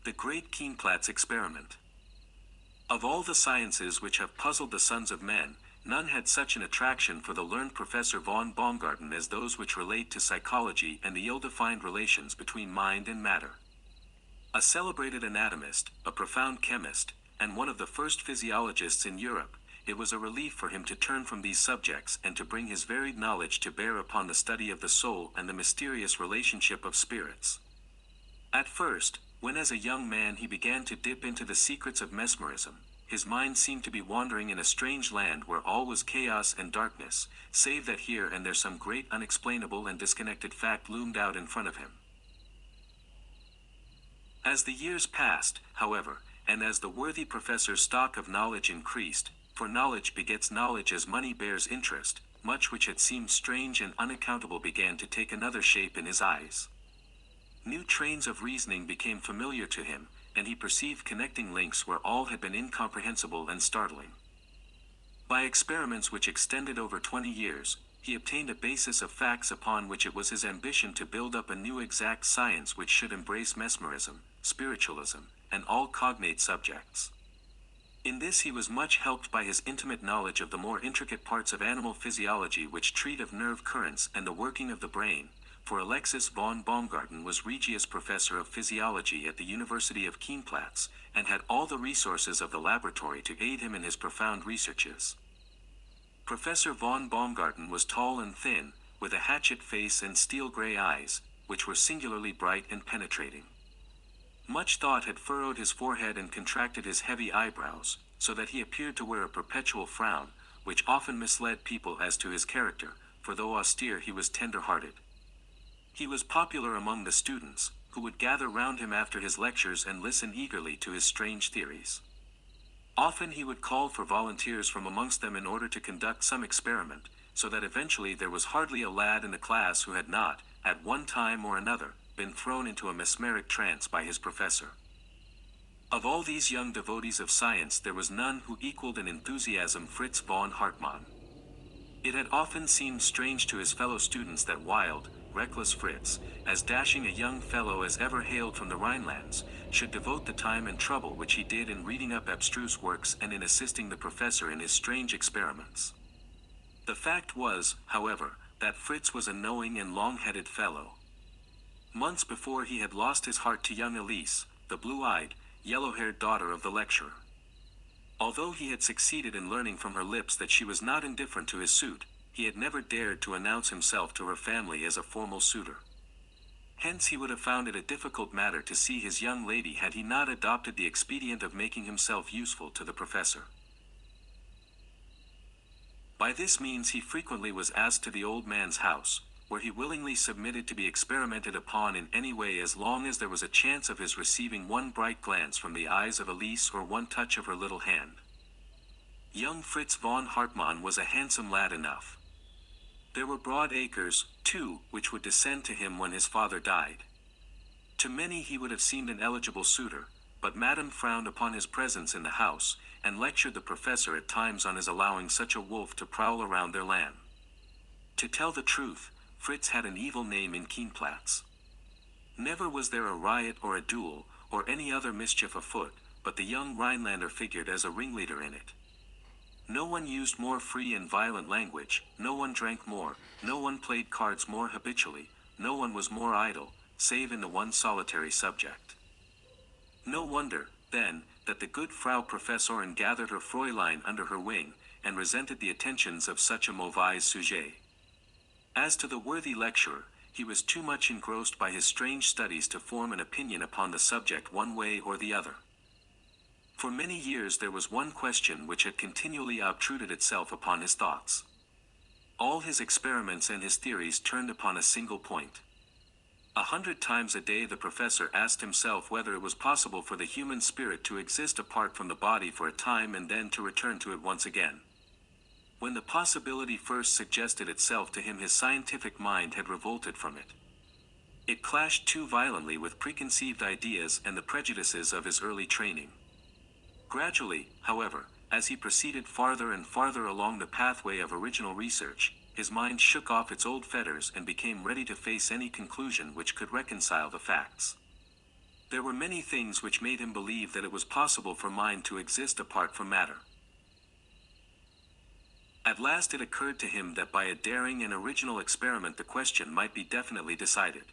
The Great Keinplatz Experiment. Of all the sciences which have puzzled the sons of men, none had such an attraction for the learned Professor von Baumgarten as those which relate to psychology and the ill-defined relations between mind and matter. A celebrated anatomist, a profound chemist, and one of the first physiologists in Europe, it was a relief for him to turn from these subjects and to bring his varied knowledge to bear upon the study of the soul and the mysterious relationship of spirits. At first, when as a young man he began to dip into the secrets of mesmerism, his mind seemed to be wandering in a strange land where all was chaos and darkness, save that here and there some great unexplainable and disconnected fact loomed out in front of him. As the years passed, however, and as the worthy professor's stock of knowledge increased, for knowledge begets knowledge as money bears interest, much which had seemed strange and unaccountable began to take another shape in his eyes. New trains of reasoning became familiar to him, and he perceived connecting links where all had been incomprehensible and startling. By experiments which extended over 20 years, he obtained a basis of facts upon which it was his ambition to build up a new exact science which should embrace mesmerism, spiritualism, and all cognate subjects. In this he was much helped by his intimate knowledge of the more intricate parts of animal physiology which treat of nerve currents and the working of the brain, for Alexis von Baumgarten was Regius Professor of Physiology at the University of Keinplatz, and had all the resources of the laboratory to aid him in his profound researches. Professor von Baumgarten was tall and thin, with a hatchet face and steel-gray eyes, which were singularly bright and penetrating. Much thought had furrowed his forehead and contracted his heavy eyebrows, so that he appeared to wear a perpetual frown, which often misled people as to his character, for though austere he was tender-hearted. He was popular among the students, who would gather round him after his lectures and listen eagerly to his strange theories. Often he would call for volunteers from amongst them in order to conduct some experiment, so that eventually there was hardly a lad in the class who had not, at one time or another, been thrown into a mesmeric trance by his professor. Of all these young devotees of science there was none who equaled in enthusiasm Fritz von Hartmann. It had often seemed strange to his fellow students that wild, reckless Fritz, as dashing a young fellow as ever hailed from the Rhinelands, should devote the time and trouble which he did in reading up abstruse works and in assisting the professor in his strange experiments. The fact was, however, that Fritz was a knowing and long-headed fellow. Months before he had lost his heart to young Elise, the blue-eyed, yellow-haired daughter of the lecturer. Although he had succeeded in learning from her lips that she was not indifferent to his suit, he had never dared to announce himself to her family as a formal suitor. Hence he would have found it a difficult matter to see his young lady had he not adopted the expedient of making himself useful to the professor. By this means he frequently was asked to the old man's house, where he willingly submitted to be experimented upon in any way as long as there was a chance of his receiving one bright glance from the eyes of Elise or one touch of her little hand. Young Fritz von Hartmann was a handsome lad enough. There were broad acres, too, which would descend to him when his father died. To many he would have seemed an eligible suitor, but Madame frowned upon his presence in the house, and lectured the professor at times on his allowing such a wolf to prowl around their land. To tell the truth, Fritz had an evil name in Keinplatz. Never was there a riot or a duel, or any other mischief afoot, but the young Rhinelander figured as a ringleader in it. No one used more free and violent language, no one drank more, no one played cards more habitually, no one was more idle, save in the one solitary subject. No wonder, then, that the good Frau Professorin gathered her Fräulein under her wing, and resented the attentions of such a mauvais sujet. As to the worthy lecturer, he was too much engrossed by his strange studies to form an opinion upon the subject one way or the other. For many years there was one question which had continually obtruded itself upon his thoughts. All his experiments and his theories turned upon a single point. 100 times a day the professor asked himself whether it was possible for the human spirit to exist apart from the body for a time and then to return to it once again. When the possibility first suggested itself to him his scientific mind had revolted from it. It clashed too violently with preconceived ideas and the prejudices of his early training. Gradually, however, as he proceeded farther and farther along the pathway of original research, his mind shook off its old fetters and became ready to face any conclusion which could reconcile the facts. There were many things which made him believe that it was possible for mind to exist apart from matter. At last it occurred to him that by a daring and original experiment the question might be definitely decided.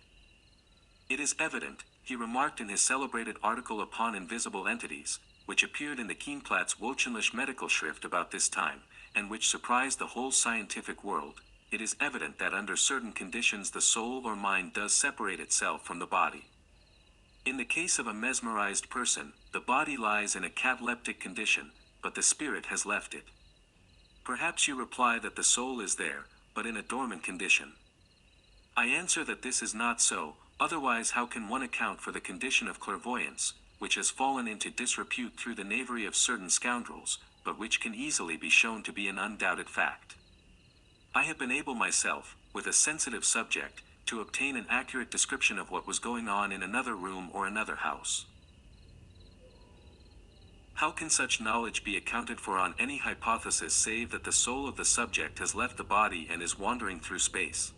It is evident, he remarked in his celebrated article upon invisible entities, which appeared in the Keinplatz Wochenliche Medical Schrift about this time, and which surprised the whole scientific world, it is evident that under certain conditions the soul or mind does separate itself from the body. In the case of a mesmerized person, the body lies in a cataleptic condition, but the spirit has left it. Perhaps you reply that the soul is there, but in a dormant condition. I answer that this is not so, otherwise how can one account for the condition of clairvoyance, which has fallen into disrepute through the knavery of certain scoundrels, but which can easily be shown to be an undoubted fact. I have been able myself, with a sensitive subject, to obtain an accurate description of what was going on in another room or another house. How can such knowledge be accounted for on any hypothesis save that the soul of the subject has left the body and is wandering through space?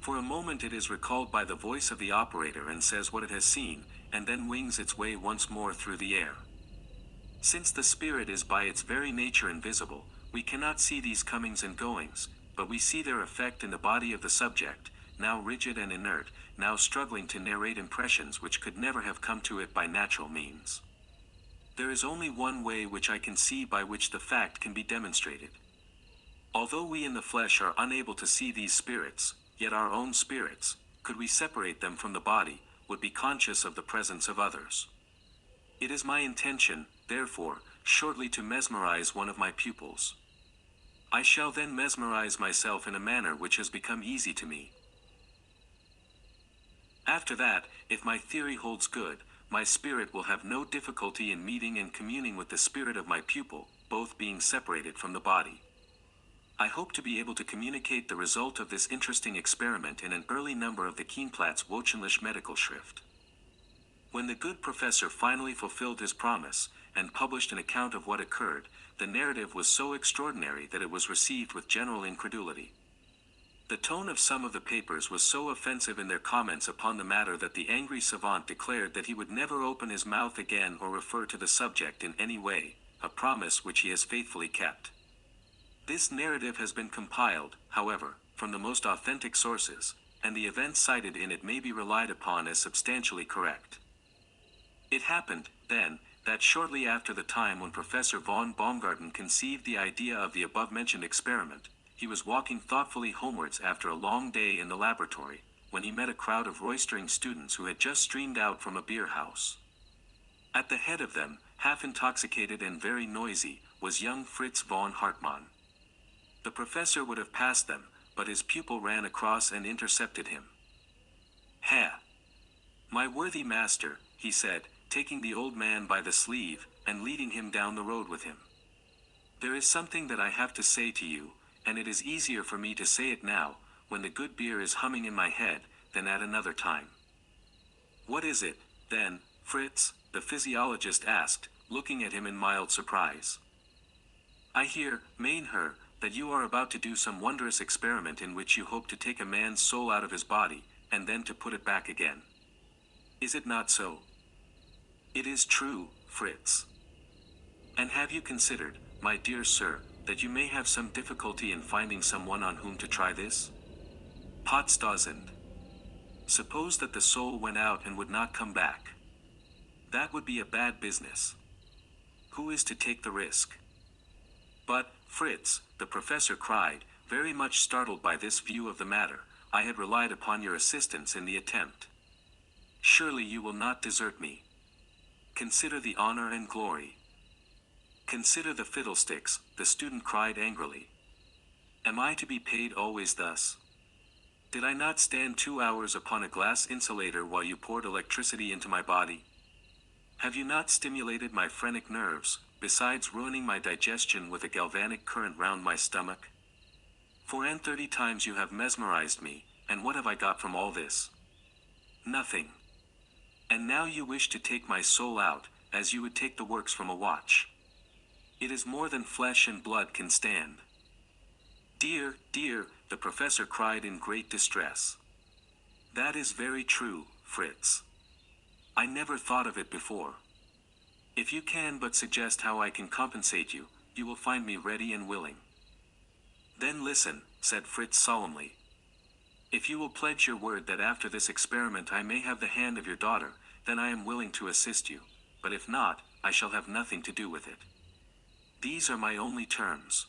For a moment it is recalled by the voice of the operator and says what it has seen, and then wings its way once more through the air. Since the spirit is by its very nature invisible, we cannot see these comings and goings, but we see their effect in the body of the subject, now rigid and inert, now struggling to narrate impressions which could never have come to it by natural means. There is only one way which I can see by which the fact can be demonstrated. Although we in the flesh are unable to see these spirits, yet our own spirits, could we separate them from the body, would be conscious of the presence of others. It is my intention, therefore, shortly to mesmerize one of my pupils. I shall then mesmerize myself in a manner which has become easy to me. After that, if my theory holds good, my spirit will have no difficulty in meeting and communing with the spirit of my pupil, both being separated from the body. I hope to be able to communicate the result of this interesting experiment in an early number of the Keinplatz Wochenliche Medical Schrift. When the good professor finally fulfilled his promise, and published an account of what occurred, the narrative was so extraordinary that it was received with general incredulity. The tone of some of the papers was so offensive in their comments upon the matter that the angry savant declared that he would never open his mouth again or refer to the subject in any way, a promise which he has faithfully kept. This narrative has been compiled, however, from the most authentic sources, and the events cited in it may be relied upon as substantially correct. It happened, then, that shortly after the time when Professor von Baumgarten conceived the idea of the above-mentioned experiment, he was walking thoughtfully homewards after a long day in the laboratory, when he met a crowd of roistering students who had just streamed out from a beer house. At the head of them, half intoxicated and very noisy, was young Fritz von Hartmann. The professor would have passed them, but his pupil ran across and intercepted him. "Ha! My worthy master," he said, taking the old man by the sleeve, and leading him down the road with him. "There is something that I have to say to you, and it is easier for me to say it now, when the good beer is humming in my head, than at another time." "What is it, then, Fritz?" the physiologist asked, looking at him in mild surprise. "I hear, mein Herr, that you are about to do some wondrous experiment in which you hope to take a man's soul out of his body, and then to put it back again. Is it not so?" "It is true, Fritz." "And have you considered, my dear sir, that you may have some difficulty in finding someone on whom to try this? Potstausend. Suppose that the soul went out and would not come back. That would be a bad business. Who is to take the risk?" "But, Fritz," the professor cried, very much startled by this view of the matter, "I had relied upon your assistance in the attempt. Surely you will not desert me. Consider the honor and glory." "Consider the fiddlesticks," the student cried angrily. "Am I to be paid always thus? Did I not stand 2 hours upon a glass insulator while you poured electricity into my body? Have you not stimulated my phrenic nerves, besides ruining my digestion with a galvanic current round my stomach? 34 times you have mesmerized me, and what have I got from all this? Nothing. And now you wish to take my soul out, as you would take the works from a watch. It is more than flesh and blood can stand." "Dear, dear," the professor cried in great distress. "That is very true, Fritz. I never thought of it before. If you can but suggest how I can compensate you, you will find me ready and willing." "Then listen," said Fritz solemnly. "If you will pledge your word that after this experiment I may have the hand of your daughter, then I am willing to assist you, but if not, I shall have nothing to do with it. These are my only terms."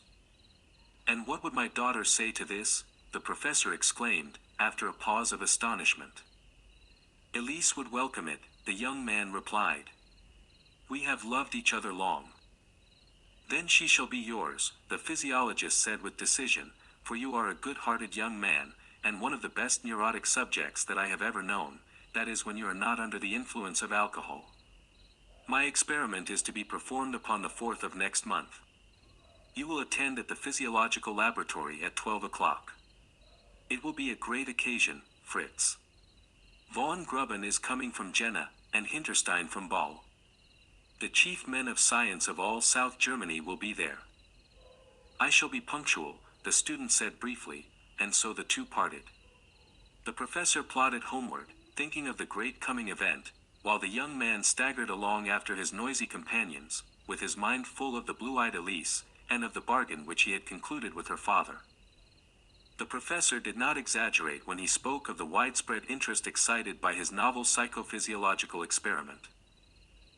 "And what would my daughter say to this?" the professor exclaimed, after a pause of astonishment. "Elise would welcome it," the young man replied. "We have loved each other long." "Then she shall be yours," the physiologist said with decision, "for you are a good-hearted young man, and one of the best neurotic subjects that I have ever known, that is when you are not under the influence of alcohol. My experiment is to be performed upon the 4th of next month. You will attend at the physiological laboratory at 12 o'clock. It will be a great occasion, Fritz. Von Gruben is coming from Jena, and Hinterstein from Ball. The chief men of science of all South Germany will be there." "I shall be punctual," the student said briefly, and so the two parted. The professor plodded homeward, thinking of the great coming event, while the young man staggered along after his noisy companions, with his mind full of the blue-eyed Elise, and of the bargain which he had concluded with her father. The professor did not exaggerate when he spoke of the widespread interest excited by his novel psychophysiological experiment.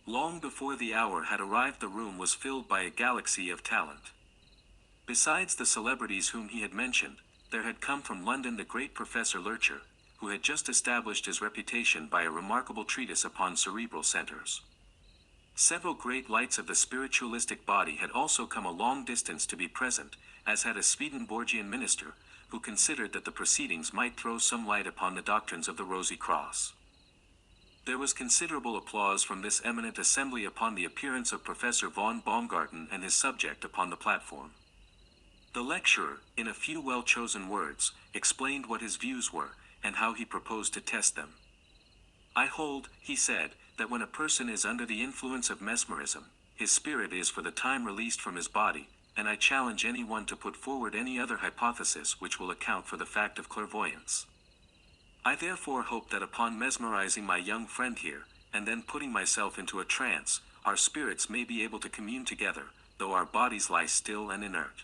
Long before the hour had arrived, the room was filled by a galaxy of talent. Besides the celebrities whom he had mentioned, there had come from London the great Professor Lurcher, who had just established his reputation by a remarkable treatise upon cerebral centers. Several great lights of the spiritualistic body had also come a long distance to be present, as had a Swedenborgian minister, who considered that the proceedings might throw some light upon the doctrines of the Rosy Cross. There was considerable applause from this eminent assembly upon the appearance of Professor von Baumgarten and his subject upon the platform. The lecturer, in a few well-chosen words, explained what his views were, and how he proposed to test them. "I hold," he said, "that when a person is under the influence of mesmerism, his spirit is for the time released from his body, and I challenge anyone to put forward any other hypothesis which will account for the fact of clairvoyance. I therefore hope that upon mesmerizing my young friend here, and then putting myself into a trance, our spirits may be able to commune together, though our bodies lie still and inert.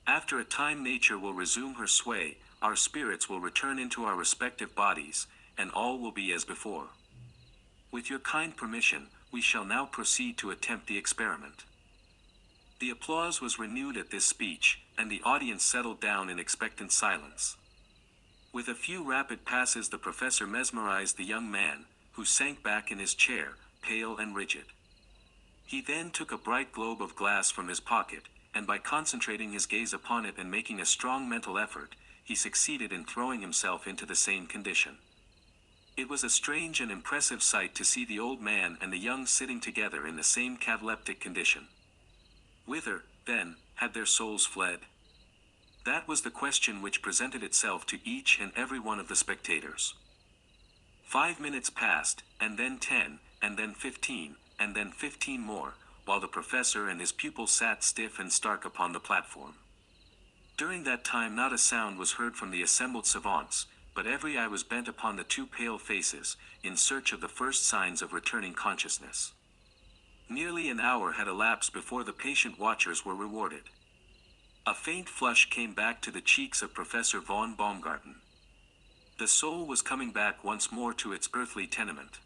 After a time nature will resume her sway, our spirits will return into our respective bodies, and all will be as before. With your kind permission, we shall now proceed to attempt the experiment." The applause was renewed at this speech, and the audience settled down in expectant silence. With a few rapid passes the professor mesmerized the young man, who sank back in his chair, pale and rigid. He then took a bright globe of glass from his pocket, and by concentrating his gaze upon it and making a strong mental effort, he succeeded in throwing himself into the same condition. It was a strange and impressive sight to see the old man and the young sitting together in the same cataleptic condition. Whither, then, had their souls fled? That was the question which presented itself to each and every one of the spectators. 5 minutes passed, and then 10, and then 15, and then 15 more, while the professor and his pupil sat stiff and stark upon the platform. During that time not a sound was heard from the assembled savants, but every eye was bent upon the two pale faces, in search of the first signs of returning consciousness. Nearly an hour had elapsed before the patient watchers were rewarded. A faint flush came back to the cheeks of Professor von Baumgarten. The soul was coming back once more to its earthly tenement.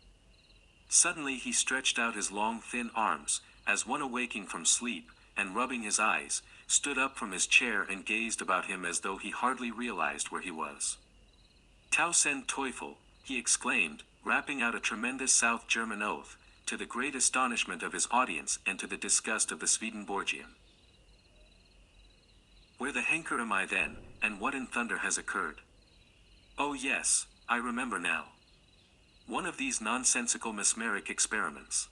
Suddenly he stretched out his long thin arms, as one awaking from sleep, and rubbing his eyes, stood up from his chair and gazed about him as though he hardly realized where he was. "Tausend Teufel," he exclaimed, rapping out a tremendous South German oath, to the great astonishment of his audience and to the disgust of the Swedenborgian. "Where the Henker am I then, and what in thunder has occurred? Oh yes, I remember now. One of these nonsensical mesmeric experiments.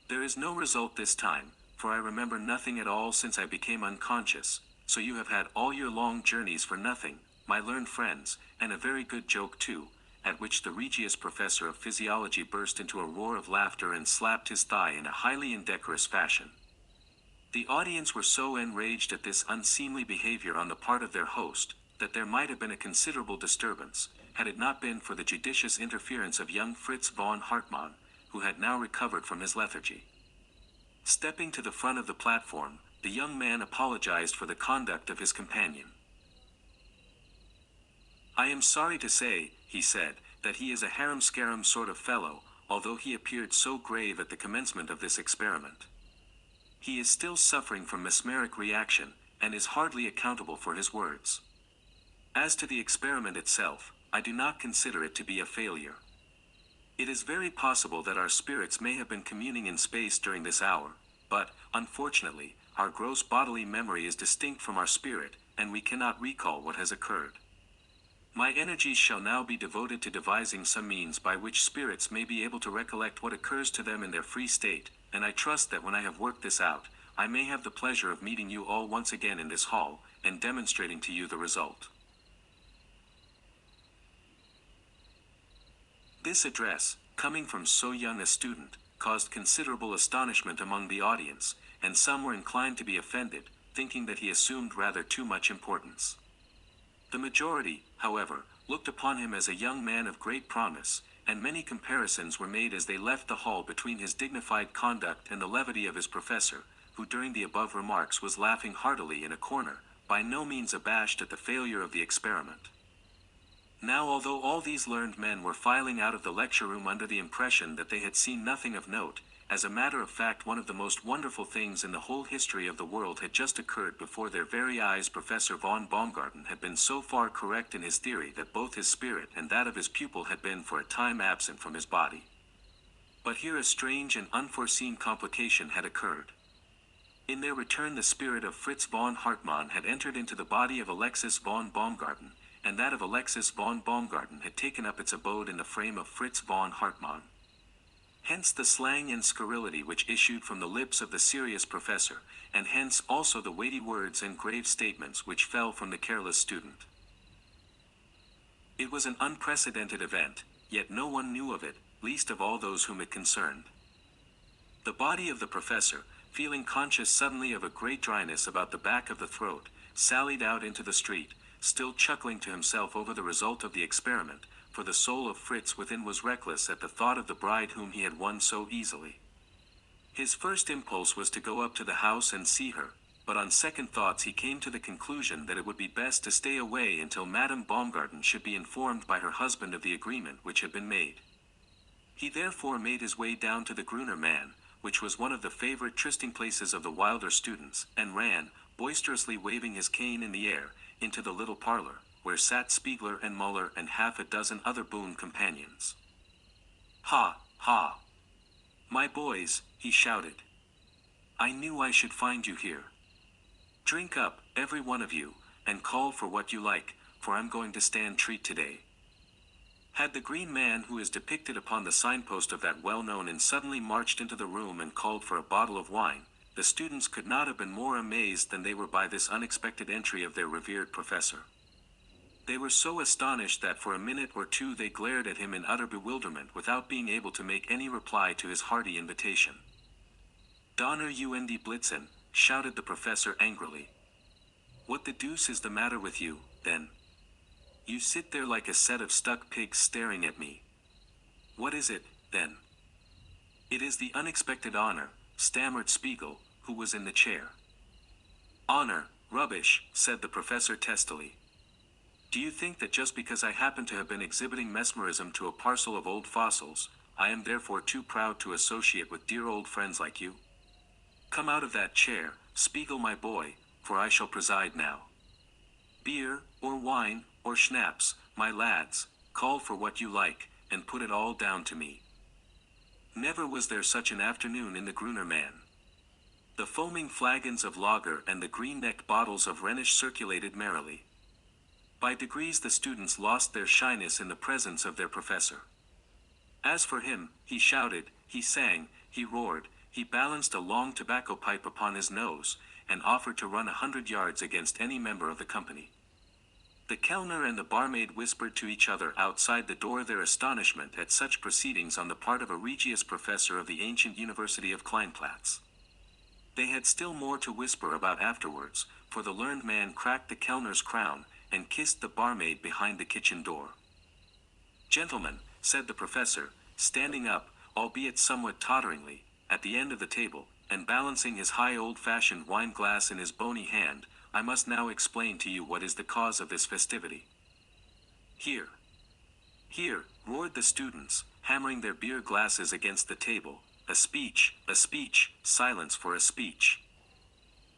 There is no result this time, for I remember nothing at all since I became unconscious, so you have had all your long journeys for nothing, my learned friends, and a very good joke too," at which the Regius Professor of Physiology burst into a roar of laughter and slapped his thigh in a highly indecorous fashion. The audience were so enraged at this unseemly behavior on the part of their host, that there might have been a considerable disturbance, had it not been for the judicious interference of young Fritz von Hartmann, who had now recovered from his lethargy. Stepping to the front of the platform, the young man apologized for the conduct of his companion. "I am sorry to say," he said, "that he is a harum-scarum sort of fellow, although he appeared so grave at the commencement of this experiment. He is still suffering from mesmeric reaction, and is hardly accountable for his words. As to the experiment itself, I do not consider it to be a failure. It is very possible that our spirits may have been communing in space during this hour, but, unfortunately, our gross bodily memory is distinct from our spirit, and we cannot recall what has occurred. My energies shall now be devoted to devising some means by which spirits may be able to recollect what occurs to them in their free state, and I trust that when I have worked this out, I may have the pleasure of meeting you all once again in this hall, and demonstrating to you the result." This address, coming from so young a student, caused considerable astonishment among the audience, and some were inclined to be offended, thinking that he assumed rather too much importance. The majority, however, looked upon him as a young man of great promise, and many comparisons were made as they left the hall between his dignified conduct and the levity of his professor, who during the above remarks was laughing heartily in a corner, by no means abashed at the failure of the experiment. Now, although all these learned men were filing out of the lecture room under the impression that they had seen nothing of note, as a matter of fact one of the most wonderful things in the whole history of the world had just occurred before their very eyes. Professor von Baumgarten had been so far correct in his theory that both his spirit and that of his pupil had been for a time absent from his body. But here a strange and unforeseen complication had occurred. In their return the spirit of Fritz von Hartmann had entered into the body of Alexis von Baumgarten, and that of Alexis von Baumgarten had taken up its abode in the frame of Fritz von Hartmann. Hence the slang and scurrility which issued from the lips of the serious professor, and hence also the weighty words and grave statements which fell from the careless student. It was an unprecedented event, yet no one knew of it, least of all those whom it concerned. The body of the professor, feeling conscious suddenly of a great dryness about the back of the throat, sallied out into the street, still chuckling to himself over the result of the experiment, for the soul of Fritz within was reckless at the thought of the bride whom he had won so easily. His first impulse was to go up to the house and see her, but on second thoughts he came to the conclusion that it would be best to stay away until Madame Baumgarten should be informed by her husband of the agreement which had been made. He therefore made his way down to the Gruner Mann, which was one of the favorite trysting places of the wilder students, and ran, boisterously waving his cane in the air, into the little parlor, where sat Spiegler and Muller and half a dozen other boon companions. "Ha, ha! My boys," he shouted. "I knew I should find you here. Drink up, every one of you, and call for what you like, for I'm going to stand treat today." Had the green man who is depicted upon the signpost of that well-known inn suddenly marched into the room and called for a bottle of wine, the students could not have been more amazed than they were by this unexpected entry of their revered professor. They were so astonished that for a minute or two they glared at him in utter bewilderment without being able to make any reply to his hearty invitation. "Donner und Blitzen," shouted the professor angrily. "What the deuce is the matter with you, then? You sit there like a set of stuck pigs staring at me. What is it, then?" "It is the unexpected honor," stammered Spiegel, who was in the chair. "Honor, rubbish," said the professor testily. "Do you think that just because I happen to have been exhibiting mesmerism to a parcel of old fossils, I am therefore too proud to associate with dear old friends like you? Come out of that chair, Spiegel my boy, for I shall preside now. Beer, or wine, or schnapps, my lads, call for what you like, and put it all down to me." Never was there such an afternoon in the Gruner Mann. The foaming flagons of lager and the green-necked bottles of Rhenish circulated merrily. By degrees the students lost their shyness in the presence of their professor. As for him, he shouted, he sang, he roared, he balanced a long tobacco pipe upon his nose, and offered to run 100 yards against any member of the company. The Kellner and the barmaid whispered to each other outside the door their astonishment at such proceedings on the part of a Regius professor of the ancient University of Keinplatz. They had still more to whisper about afterwards, for the learned man cracked the Kellner's crown, and kissed the barmaid behind the kitchen door. "Gentlemen," said the professor, standing up, albeit somewhat totteringly, at the end of the table, and balancing his high old-fashioned wine glass in his bony hand, "I must now explain to you what is the cause of this festivity." "Here! Here!" roared the students, hammering their beer glasses against the table. "A speech, a speech, silence for a speech."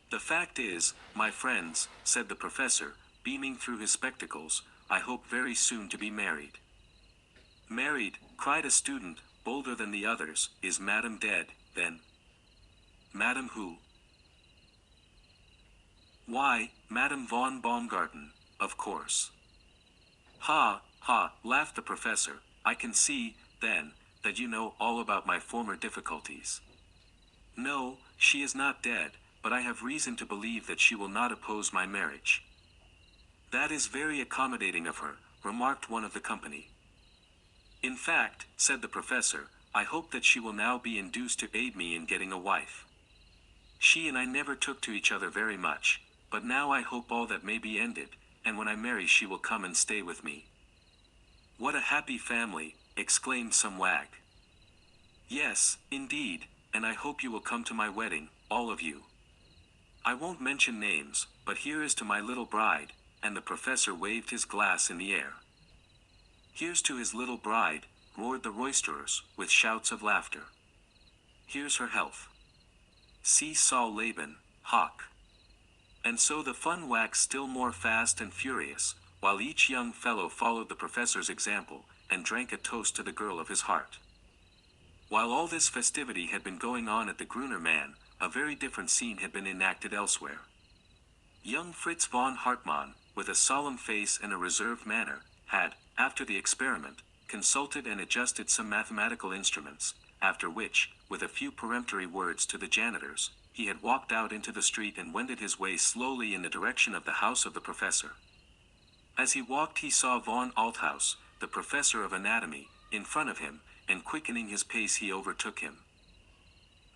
"The fact is, my friends," said the professor, beaming through his spectacles, "I hope very soon to be married." "Married," cried a student, bolder than the others. "Is Madam dead, then?" "Madam who?" "Why, Madame von Baumgarten, of course." "Ha, ha," laughed the professor, "I can see, then, that you know all about my former difficulties. No, she is not dead, but I have reason to believe that she will not oppose my marriage." "That is very accommodating of her," remarked one of the company. "In fact," said the professor, "I hope that she will now be induced to aid me in getting a wife. She and I never took to each other very much, but now I hope all that may be ended, and when I marry she will come and stay with me." "What a happy family," exclaimed some wag. "Yes, indeed, and I hope you will come to my wedding, all of you. I won't mention names, but here is to my little bride," and the professor waved his glass in the air. "Here's to his little bride," roared the roisterers, with shouts of laughter. "Here's her health. See Saul Laban, Hock." And so the fun waxed still more fast and furious, while each young fellow followed the professor's example, and drank a toast to the girl of his heart. While all this festivity had been going on at the Gruner Mann, a very different scene had been enacted elsewhere. Young Fritz von Hartmann, with a solemn face and a reserved manner, had, after the experiment, consulted and adjusted some mathematical instruments, after which, with a few peremptory words to the janitors, he had walked out into the street and wended his way slowly in the direction of the house of the professor. As he walked he saw von Althaus, the professor of anatomy, in front of him, and quickening his pace he overtook him.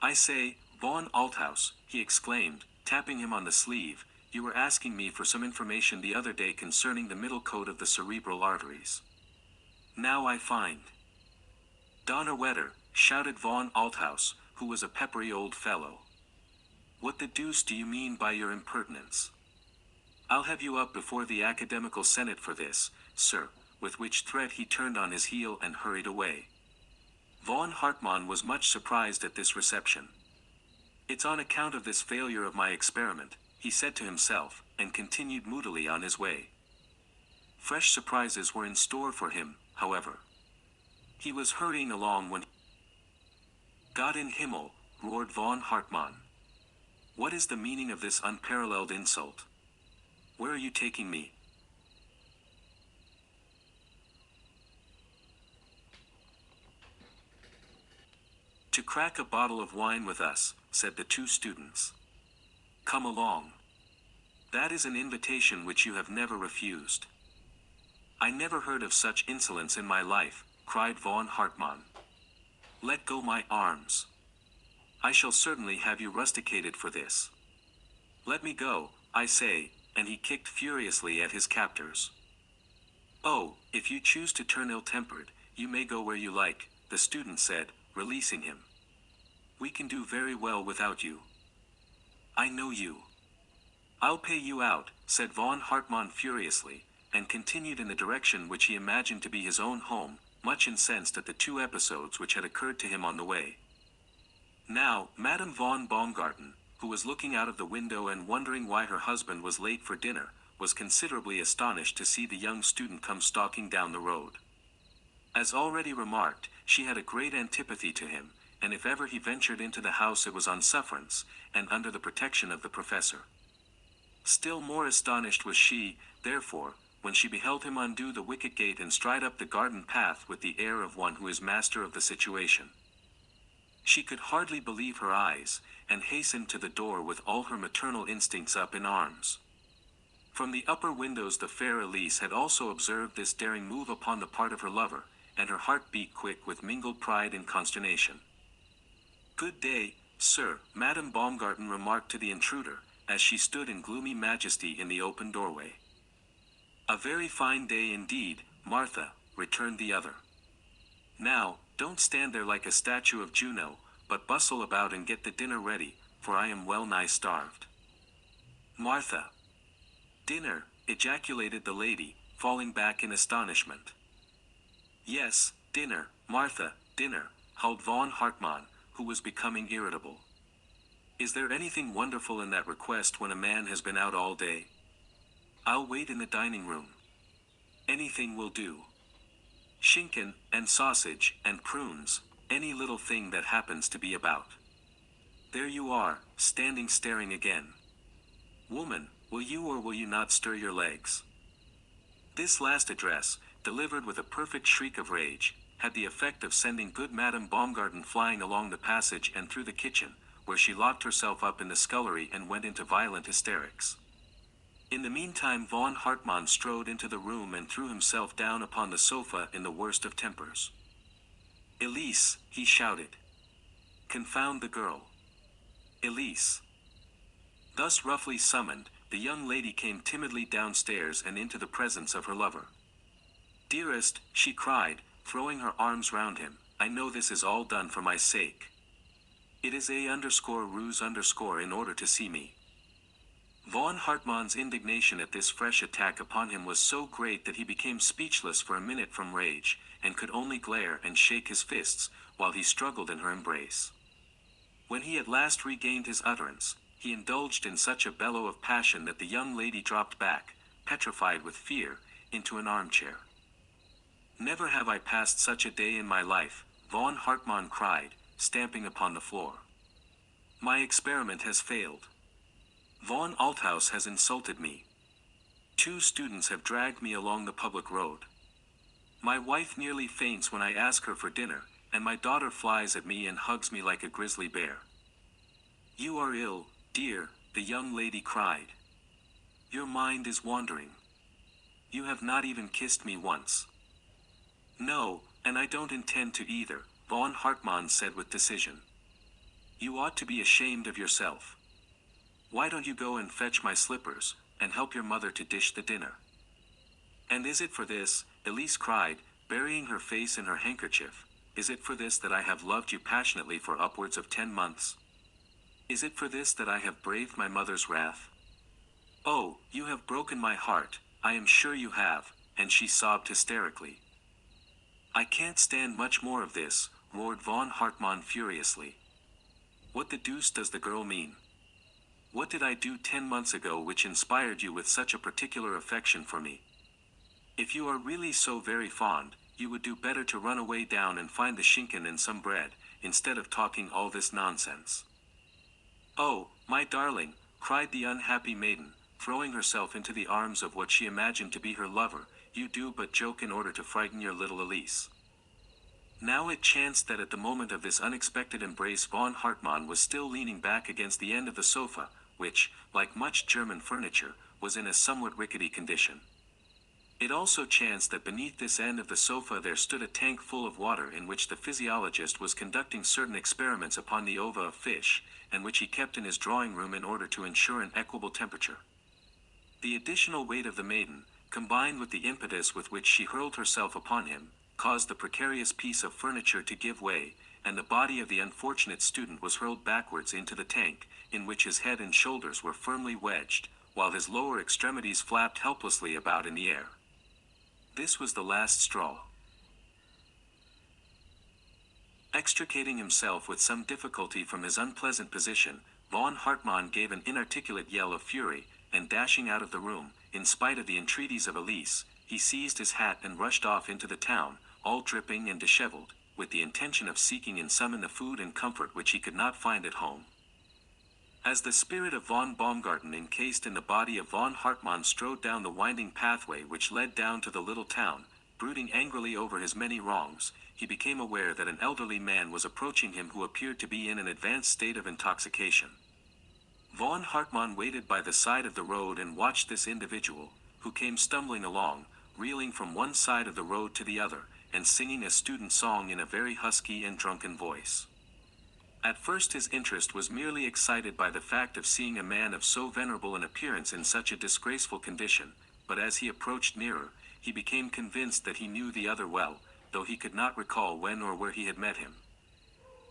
"I say, von Althaus," he exclaimed, tapping him on the sleeve, "you were asking me for some information the other day concerning the middle coat of the cerebral arteries. Now I find." "Donnerwetter," shouted von Althaus, who was a peppery old fellow. "What the deuce do you mean by your impertinence? I'll have you up before the academical senate for this, sir," with which threat he turned on his heel and hurried away. Von Hartmann was much surprised at this reception. "It's on account of this failure of my experiment," he said to himself, and continued moodily on his way. Fresh surprises were in store for him, however. He was hurrying along when "Gott in Himmel," roared von Hartmann. "What is the meaning of this unparalleled insult? Where are you taking me?" "To crack a bottle of wine with us," said the two students. "Come along. That is an invitation which you have never refused." "I never heard of such insolence in my life," cried von Hartmann. "Let go my arms. I shall certainly have you rusticated for this. Let me go, I say," and he kicked furiously at his captors. "Oh, if you choose to turn ill-tempered, you may go where you like," the student said, releasing him. "We can do very well without you. I know you." "I'll pay you out," said von Hartmann furiously, and continued in the direction which he imagined to be his own home, much incensed at the two episodes which had occurred to him on the way. Now, Madame von Baumgarten, who was looking out of the window and wondering why her husband was late for dinner, was considerably astonished to see the young student come stalking down the road. As already remarked, she had a great antipathy to him, and if ever he ventured into the house it was on sufferance, and under the protection of the professor. Still more astonished was she, therefore, when she beheld him undo the wicket gate and stride up the garden path with the air of one who is master of the situation. She could hardly believe her eyes, and hastened to the door with all her maternal instincts up in arms. From the upper windows the fair Elise had also observed this daring move upon the part of her lover, and her heart beat quick with mingled pride and consternation. "Good day, sir," Madame Baumgarten remarked to the intruder, as she stood in gloomy majesty in the open doorway. A very fine day indeed, Martha, returned the other. Now, don't stand there like a statue of Juno, but bustle about and get the dinner ready, for I am well nigh starved. Martha! Dinner, ejaculated the lady, falling back in astonishment. Yes, dinner, Martha, dinner, howled von Hartmann, who was becoming irritable. Is there anything wonderful in that request when a man has been out all day? I'll wait in the dining room. Anything will do. Schinken, and sausage, and prunes, any little thing that happens to be about. There you are, standing staring again. Woman, will you or will you not stir your legs? This last address, delivered with a perfect shriek of rage, had the effect of sending good Madame Baumgarten flying along the passage and through the kitchen, where she locked herself up in the scullery and went into violent hysterics. In the meantime von Hartmann strode into the room and threw himself down upon the sofa in the worst of tempers. Elise, he shouted. Confound the girl. Elise. Thus roughly summoned, the young lady came timidly downstairs and into the presence of her lover. Dearest, she cried, throwing her arms round him, I know this is all done for my sake. It is a_ruse_ in order to see me. Von Hartmann's indignation at this fresh attack upon him was so great that he became speechless for a minute from rage, and could only glare and shake his fists, while he struggled in her embrace. When he at last regained his utterance, he indulged in such a bellow of passion that the young lady dropped back, petrified with fear, into an armchair. Never have I passed such a day in my life, von Hartmann cried, stamping upon the floor. My experiment has failed. Von Althaus has insulted me. 2 students have dragged me along the public road. My wife nearly faints when I ask her for dinner, and my daughter flies at me and hugs me like a grizzly bear. You are ill, dear, the young lady cried. Your mind is wandering. You have not even kissed me once. No, and I don't intend to either, von Hartmann said with decision. You ought to be ashamed of yourself. Why don't you go and fetch my slippers, and help your mother to dish the dinner? And is it for this, Elise cried, burying her face in her handkerchief, is it for this that I have loved you passionately for upwards of 10 months? Is it for this that I have braved my mother's wrath? Oh, you have broken my heart, I am sure you have, and she sobbed hysterically. I can't stand much more of this, roared von Hartmann furiously. What the deuce does the girl mean? What did I do 10 months ago which inspired you with such a particular affection for me? If you are really so very fond, you would do better to run away down and find the schinken and some bread, instead of talking all this nonsense. Oh, my darling, cried the unhappy maiden, throwing herself into the arms of what she imagined to be her lover, you do but joke in order to frighten your little Elise. Now it chanced that at the moment of this unexpected embrace von Hartmann was still leaning back against the end of the sofa, which, like much German furniture, was in a somewhat rickety condition. It also chanced that beneath this end of the sofa there stood a tank full of water in which the physiologist was conducting certain experiments upon the ova of fish, and which he kept in his drawing room in order to ensure an equable temperature. The additional weight of the maiden, combined with the impetus with which she hurled herself upon him, caused the precarious piece of furniture to give way, and the body of the unfortunate student was hurled backwards into the tank, in which his head and shoulders were firmly wedged, while his lower extremities flapped helplessly about in the air. This was the last straw. Extricating himself with some difficulty from his unpleasant position, von Hartmann gave an inarticulate yell of fury, and dashing out of the room, in spite of the entreaties of Elise, he seized his hat and rushed off into the town, all dripping and disheveled, with the intention of seeking in some the food and comfort which he could not find at home. As the spirit of von Baumgarten encased in the body of von Hartmann strode down the winding pathway which led down to the little town, brooding angrily over his many wrongs, he became aware that an elderly man was approaching him who appeared to be in an advanced state of intoxication. Von Hartmann waited by the side of the road and watched this individual, who came stumbling along, reeling from one side of the road to the other, and singing a student song in a very husky and drunken voice. At first his interest was merely excited by the fact of seeing a man of so venerable an appearance in such a disgraceful condition, but as he approached nearer, he became convinced that he knew the other well, though he could not recall when or where he had met him.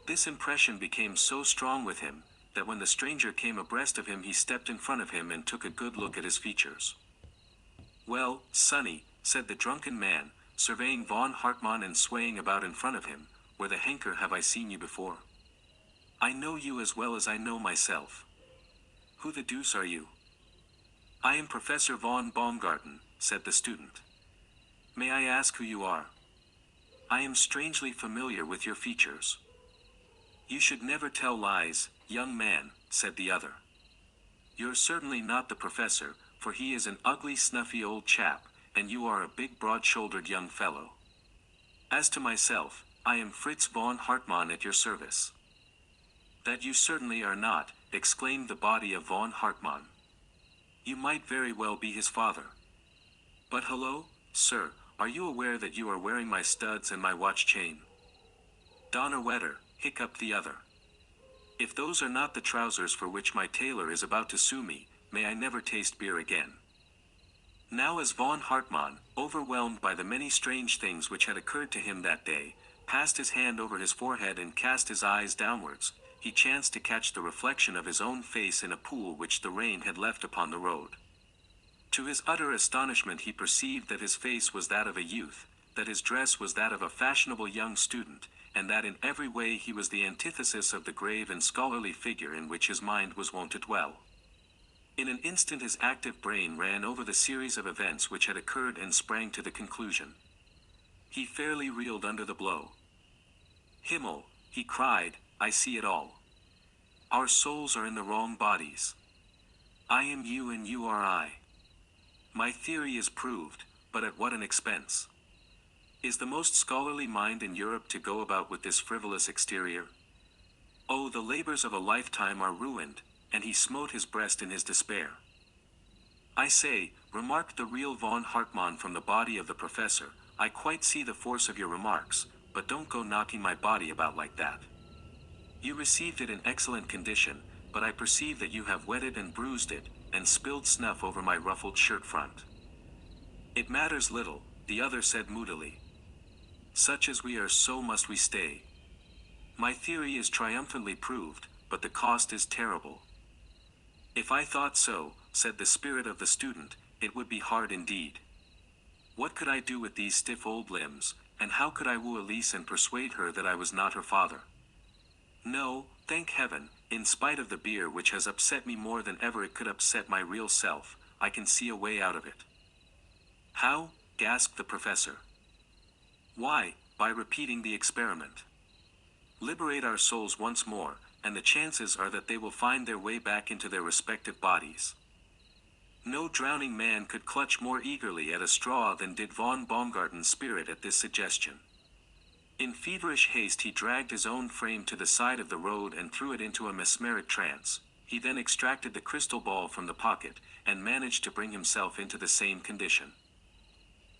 This impression became so strong with him, that when the stranger came abreast of him he stepped in front of him and took a good look at his features. "Well, Sonny," said the drunken man, surveying von Hartmann and swaying about in front of him, "where the henker have I seen you before? I know you as well as I know myself. Who the deuce are you?" "I am Professor von Baumgarten," said the student. "May I ask who you are? I am strangely familiar with your features." "You should never tell lies, young man," said the other. "You're certainly not the professor, for he is an ugly snuffy old chap, and you are a big broad-shouldered young fellow. As to myself, I am Fritz von Hartmann at your service." "That you certainly are not," exclaimed the body of von Hartmann. "You might very well be his father. But hello, sir, are you aware that you are wearing my studs and my watch chain?" "Donnerwetter," hiccuped the other. "If those are not the trousers for which my tailor is about to sue me, may I never taste beer again." Now as von Hartmann, overwhelmed by the many strange things which had occurred to him that day, passed his hand over his forehead and cast his eyes downwards, he chanced to catch the reflection of his own face in a pool which the rain had left upon the road. To his utter astonishment he perceived that his face was that of a youth, that his dress was that of a fashionable young student, and that in every way he was the antithesis of the grave and scholarly figure in which his mind was wont to dwell. In an instant his active brain ran over the series of events which had occurred and sprang to the conclusion. He fairly reeled under the blow. "Himmel," he cried, "I see it all. Our souls are in the wrong bodies. I am you and you are I. My theory is proved, but at what an expense. Is the most scholarly mind in Europe to go about with this frivolous exterior? Oh, the labors of a lifetime are ruined," and he smote his breast in his despair. "I say," remarked the real von Hartmann from the body of the professor, "I quite see the force of your remarks, but don't go knocking my body about like that. You received it in excellent condition, but I perceive that you have wetted and bruised it, and spilled snuff over my ruffled shirt front." "It matters little," the other said moodily. "Such as we are, so must we stay. My theory is triumphantly proved, but the cost is terrible." "If I thought so," said the spirit of the student, "it would be hard indeed. What could I do with these stiff old limbs, and how could I woo Elise and persuade her that I was not her father? No, thank heaven, in spite of the beer which has upset me more than ever it could upset my real self, I can see a way out of it." "How?" gasped the professor. "Why, by repeating the experiment. Liberate our souls once more, and the chances are that they will find their way back into their respective bodies." No drowning man could clutch more eagerly at a straw than did von Baumgarten's spirit at this suggestion. In feverish haste he dragged his own frame to the side of the road and threw it into a mesmeric trance. He then extracted the crystal ball from the pocket, and managed to bring himself into the same condition.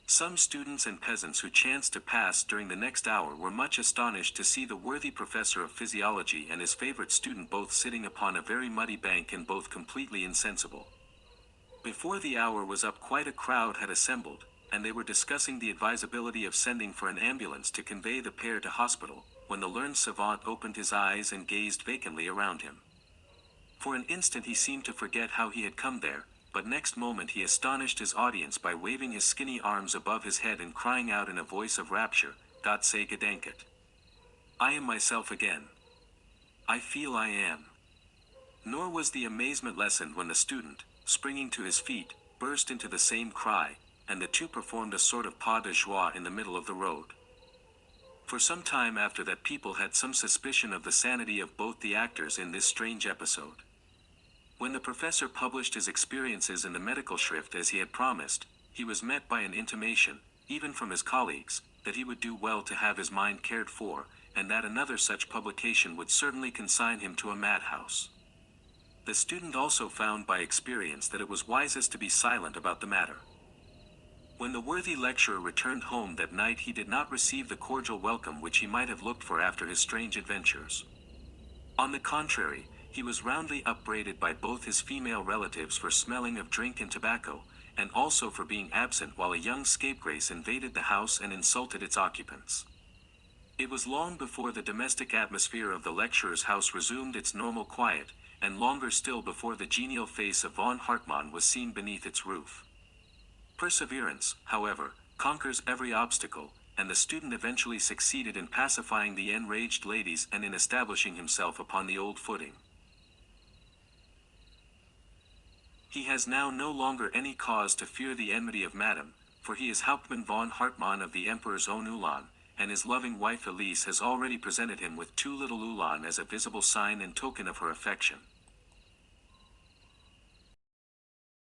Some students and peasants who chanced to pass during the next hour were much astonished to see the worthy professor of physiology and his favorite student both sitting upon a very muddy bank and both completely insensible. Before the hour was up quite a crowd had assembled, and they were discussing the advisability of sending for an ambulance to convey the pair to hospital, when the learned savant opened his eyes and gazed vacantly around him. For an instant he seemed to forget how he had come there, but next moment he astonished his audience by waving his skinny arms above his head and crying out in a voice of rapture, "Gott sei gedanket! I am myself again. I feel I am." Nor was the amazement lessened when the student, springing to his feet, burst into the same cry, and the two performed a sort of pas de joie in the middle of the road. For some time after that people had some suspicion of the sanity of both the actors in this strange episode. When the professor published his experiences in the medical schrift as he had promised, he was met by an intimation, even from his colleagues, that he would do well to have his mind cared for, and that another such publication would certainly consign him to a madhouse. The student also found by experience that it was wisest to be silent about the matter. When the worthy lecturer returned home that night he did not receive the cordial welcome which he might have looked for after his strange adventures. On the contrary, he was roundly upbraided by both his female relatives for smelling of drink and tobacco, and also for being absent while a young scapegrace invaded the house and insulted its occupants. It was long before the domestic atmosphere of the lecturer's house resumed its normal quiet, and longer still before the genial face of von Hartmann was seen beneath its roof. Perseverance, however, conquers every obstacle, and the student eventually succeeded in pacifying the enraged ladies and in establishing himself upon the old footing. He has now no longer any cause to fear the enmity of Madame, for he is Hauptmann von Hartmann of the Emperor's own Ulan, and his loving wife Elise has already presented him with 2 little Ulan as a visible sign and token of her affection.